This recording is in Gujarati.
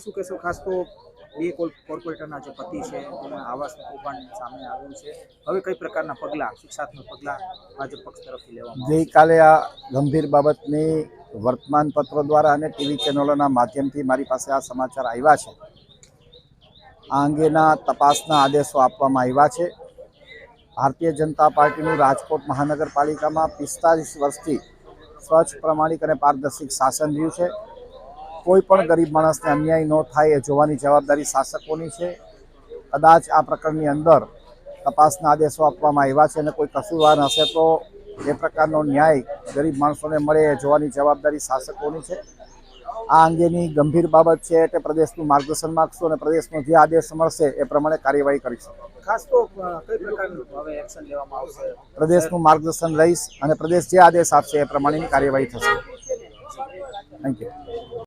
શું કહેશો? ખાસ તો બે કોર્પોરેટરના જે પતિ છે તેના આવાસનું કૌભાંડ સામે આવ્યું છે. હવે કઈ પ્રકારના પગલાં, શિક્ષાત્મક પગલાં ભાજપ પક્ષ તરફથી લેવામાં આવશે? ગઈકાલે આ ગંભીર બાબતની વર્તમાનપત્રો દ્વારા અને ટીવી ચેનલોના માધ્યમથી મારી પાસે આ સમાચાર આવ્યા છે. આ અંગેના તપાસના આદેશો આપવામાં આવ્યા છે. ભારતીય જનતા પાર્ટીનું રાજકોટ મહાનગરપાલિકામાં 45 વર્ષથી સ્વચ્છ, પ્રમાણિક અને પારદર્શક શાસન રહ્યું છે. કોઈ પણ ગરીબ માણસને અન્યાય ન થાય એ જોવાની જવાબદારી શાસકોની છે. કદાચ આ પ્રકરણની અંદર તપાસના આદેશો આપવામાં આવ્યા છે અને કોઈ કસૂરવાર હશે તો એ પ્રકારનો ન્યાય ગરીબ માણસોને મળે એ જોવાની જવાબદારી શાસકોની છે. આ અંગેની ગંભીર બાબત છે એટલે પ્રદેશનું માર્ગદર્શન માગશું અને પ્રદેશનો જે આદેશ મળશે એ પ્રમાણે કાર્યવાહી કરીશું. ખાસ તો કઈ પ્રકારનું હવે એક્શન લેવામાં આવશે? પ્રદેશનું માર્ગદર્શન લઈશ અને પ્રદેશ જે આદેશ આપશે એ પ્રમાણેની કાર્યવાહી થશે. Thank you.